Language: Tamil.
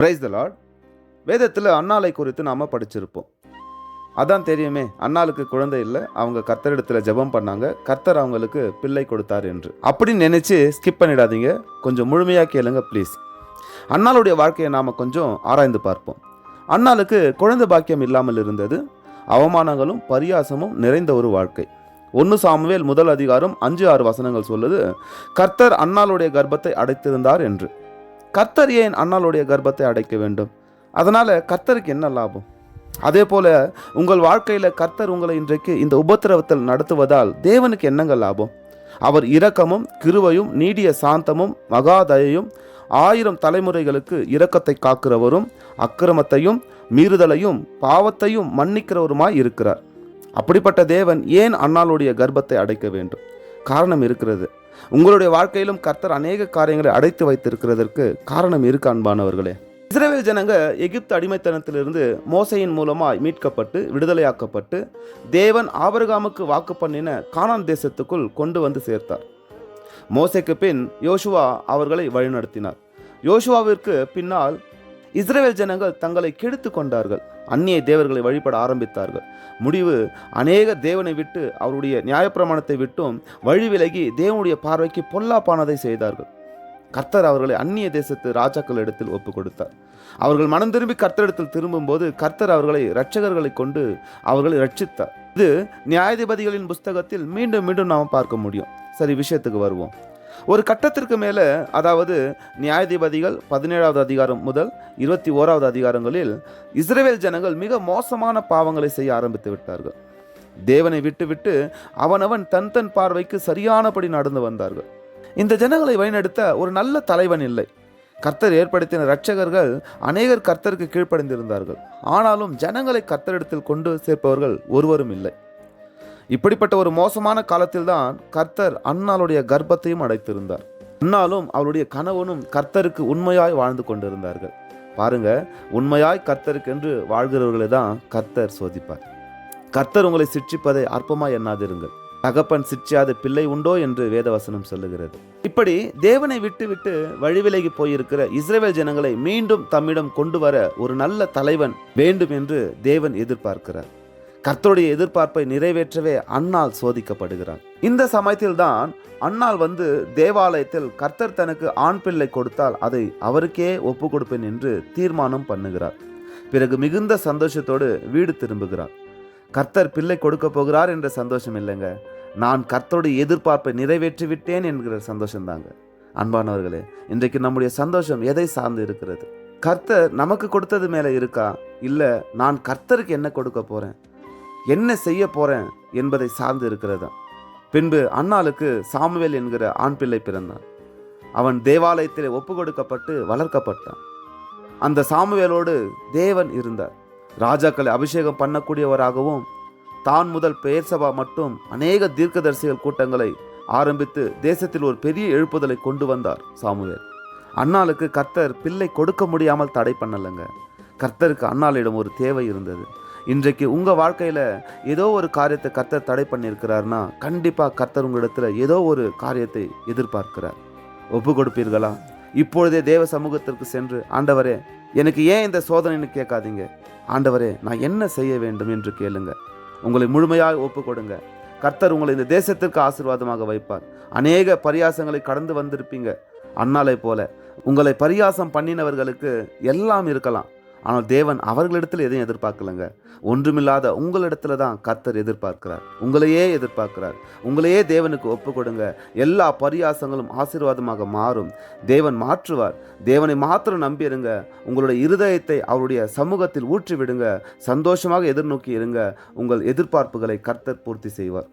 Praise the Lord. வேதத்தில் அன்னாளை குறித்து நாம் படிச்சிருப்போம். அதான் தெரியுமே, அன்னாளுக்கு குழந்தை இல்லை, அவங்க கர்த்தரிடத்தில் ஜெபம் பண்ணாங்க, கர்த்தர் அவங்களுக்கு பிள்ளை கொடுத்தார் என்று. அப்படின்னு நினைச்சு ஸ்கிப் பண்ணிடாதீங்க, கொஞ்சம் முழுமையாக கேளுங்க ப்ளீஸ். அன்னாளுடைய வாழ்க்கையை நாம் கொஞ்சம் ஆராய்ந்து பார்ப்போம். அன்னாளுக்கு குழந்தை பாக்கியம் இல்லாமல் இருந்தது. அவமானங்களும் பரியாசமும் நிறைந்த ஒரு வாழ்க்கை. 1 சாமுவேல் 1 வசனங்கள் சொல்லுது, கர்த்தர் அன்னாளுடைய கர்ப்பத்தை அடைத்திருந்தார் என்று. கர்த்தர் ஏன் அன்னாளுடைய கர்ப்பத்தை அடைக்க வேண்டும்? அதனால் கர்த்தருக்கு என்ன லாபம்? அதே போல உங்கள் வாழ்க்கையில் கர்த்தர் உங்களை இன்றைக்கு இந்த உபத்திரவத்தில் நடத்துவதால் தேவனுக்கு என்னங்க லாபம்? அவர் இரக்கமும் கிருபையும் நீடிய சாந்தமும் மகாதயையும் 1000 தலைமுறைகளுக்கு இரக்கத்தை காக்கிறவரும் அக்கிரமத்தையும் மீறுதலையும் பாவத்தையும் மன்னிக்கிறவருமாய் இருக்கிறார். அப்படிப்பட்ட தேவன் ஏன் அன்னாளுடைய கர்ப்பத்தை அடைக்க வேண்டும்? காரணம் இருக்கிறது. உங்களுடைய வாழ்க்கையிலும் கர்த்தர் அநேக காரியங்களை அடைத்து வைத்திருக்கிறதற்கு காரணம் இருக்கு அன்பானவர்களே. இஸ்ரவேல் ஜனங்க எகிப்து அடிமைத்தனத்திலிருந்து மோசையின் மூலமாய் மீட்கப்பட்டு விடுதலையாக்கப்பட்டு தேவன் ஆபிரகாமுக்கு வாக்கு பண்ணின கானான் தேசத்துக்குள் கொண்டு வந்து சேர்த்தார். மோசைக்கு பின் யோசுவா அவர்களை வழிநடத்தினார். யோசுவாவிற்கு பின்னால் இஸ்ரவேல் ஜனங்கள் தங்களை கெடுத்து கொண்டார்கள், அந்நிய தேவர்களை வழிபட ஆரம்பித்தார்கள். முடிவு, அநேக தேவனை விட்டு அவருடைய நியாயப்பிரமாணத்தை விட்டும் வழி விலகி தேவனுடைய பார்வைக்கு பொல்லாப்பானதை செய்தார்கள். கர்த்தர் அவர்களை அந்நிய தேசத்து ராஜாக்கள் இடத்தில் ஒப்பு கொடுத்தார். அவர்கள் மனம் திரும்பி கர்த்தரிடத்தில் திரும்பும்போது கர்த்தர் அவர்களை இரட்சகர்களை கொண்டு அவர்களை ரட்சித்தார். இது நியாயாதிபதிகளின் புஸ்தகத்தில் மீண்டும் மீண்டும் நாம் பார்க்க முடியும். சரி, விஷயத்துக்கு வருவோம். ஒரு கட்டத்திற்கு மேலே, அதாவது நியாயாதிபதிகள் 17வது அதிகாரம் முதல் 21வது அதிகாரங்களில் இஸ்ரவேல் ஜனங்கள் மிக மோசமான பாவங்களை செய்ய ஆரம்பித்து விட்டார்கள். தேவனை விட்டு அவனவன் தன் பார்வைக்கு சரியானபடி நடந்து வந்தார்கள். இந்த ஜனங்களை வழிநடத்த ஒரு நல்ல தலைவன் இல்லை. கர்த்தர் ஏற்படுத்தின இரட்சகர்கள் அநேகர் கர்த்தருக்கு கீழ்ப்படைந்திருந்தார்கள். ஆனாலும் ஜனங்களை கர்த்தரிடத்தில் கொண்டு சேர்ப்பவர்கள் ஒருவரும் இல்லை. இப்படிப்பட்ட ஒரு மோசமான காலத்தில்தான் கர்த்தர் அன்னாளுடைய கர்ப்பத்தையும் அடைத்திருந்தார். அன்னாலும் அவருடைய கணவனும் கர்த்தருக்கு உண்மையாய் வாழ்ந்து கொண்டிருந்தார்கள். பாருங்க, உண்மையாய் கர்த்தருக்கு என்று வாழ்கிறவர்களை தான் கர்த்தர் சோதிப்பார். கர்த்தர் உங்களை சிட்சிப்பதை அற்பமாய் எண்ணாதிருங்கள். தகப்பன் சிட்சியாத பிள்ளை உண்டோ என்று வேதவசனம் சொல்லுகிறது. இப்படி தேவனை விட்டு வழிவிலகி போயிருக்கிற இஸ்ரவேல் ஜனங்களை மீண்டும் தம்மிடம் கொண்டு வர ஒரு நல்ல தலைவன் வேண்டும் என்று தேவன் எதிர்பார்க்கிறார். கர்த்தருடைய எதிர்பார்ப்பை நிறைவேற்றவே அன்னாள் சோதிக்கப்படுகிறார். இந்த சமயத்தில் தான் அன்னாள் வந்து தேவாலயத்தில் கர்த்தர் தனக்கு ஆண் பிள்ளை கொடுத்தால் அதை அவருக்கே ஒப்பு கொடுப்பேன் என்று தீர்மானம் பண்ணுகிறார். பிறகு மிகுந்த சந்தோஷத்தோடு வீடு திரும்புகிறார். கர்த்தர் பிள்ளை கொடுக்க போகிறார் என்ற சந்தோஷம் இல்லைங்க, நான் கர்த்தருடைய எதிர்பார்ப்பை நிறைவேற்றி விட்டேன் என்கிற சந்தோஷம் தாங்க. அன்பானவர்களே, இன்றைக்கு நம்முடைய சந்தோஷம் எதை சார்ந்து இருக்கிறது? கர்த்தர் நமக்கு கொடுத்தது மேலே இருக்கா, இல்லை நான் கர்த்தருக்கு என்ன கொடுக்க போறேன், என்ன செய்ய போறேன் என்பதை சார்ந்து இருக்கிறதா? பின்பு அன்னாளுக்கு சாமுவேல் என்கிற ஆண் பிள்ளை பிறந்தான். அவன் தேவாலயத்தில் ஒப்பு கொடுக்கப்பட்டு வளர்க்கப்பட்டான். அந்த சாமுவேலோடு தேவன் இருந்தார். ராஜாக்களை அபிஷேகம் பண்ணக்கூடியவராகவும் தான் முதல் பெயர்சபா மட்டும் அநேக தீர்க்கதரிசிகள் கூட்டங்களை ஆரம்பித்து தேசத்தில் ஒரு பெரிய எழுப்புதலை கொண்டு வந்தார் சாமுவேல். அன்னாளுக்கு கர்த்தர் பிள்ளை கொடுக்க முடியாமல் தடை பண்ணலைங்க. கர்த்தருக்கு அன்னாளிடம் ஒரு தேவை இருந்தது. இன்றைக்கு உங்கள் வாழ்க்கையில் ஏதோ ஒரு காரியத்தை கர்த்தர் தடை பண்ணியிருக்கிறார்னா கண்டிப்பாக கர்த்தர் உங்களிடத்தில் ஏதோ ஒரு காரியத்தை எதிர்பார்க்கிறார். ஒப்பு கொடுப்பீர்களா? இப்பொழுதே தேவ சமூகத்திற்கு சென்று, ஆண்டவரே எனக்கு ஏன் இந்த சோதனைன்னு கேட்காதீங்க, ஆண்டவரே நான் என்ன செய்ய வேண்டும் என்று கேளுங்க. உங்களை முழுமையாக ஒப்பு கொடுங்க. கர்த்தர் உங்களை இந்த தேசத்திற்கு ஆசீர்வாதமாக வைப்பார். அநேக பரியாசங்களை கடந்து வந்திருப்பீங்க. அன்னாளை போல உங்களை பரியாசம் பண்ணினவர்களுக்கு எல்லாம் இருக்கலாம், ஆனால் தேவன் அவர்களிடத்தில் எதையும் எதிர்பார்க்கலங்க. ஒன்றுமில்லாத உங்களிடத்துல தான் கர்த்தர் எதிர்பார்க்கிறார். உங்களையே எதிர்பார்க்கிறார். உங்களையே தேவனுக்கு ஒப்பு கொடுங்க. எல்லா பரியாசங்களும் ஆசீர்வாதமாக மாறும். தேவன் மாற்றுவார். தேவனை மாத்திரம் நம்பியிருங்க. உங்களுடைய இருதயத்தை அவருடைய சமூகத்தில் ஊற்றி விடுங்க. சந்தோஷமாக எதிர்நோக்கி இருங்க. உங்கள் எதிர்பார்ப்புகளை கர்த்தர் பூர்த்தி செய்வார்.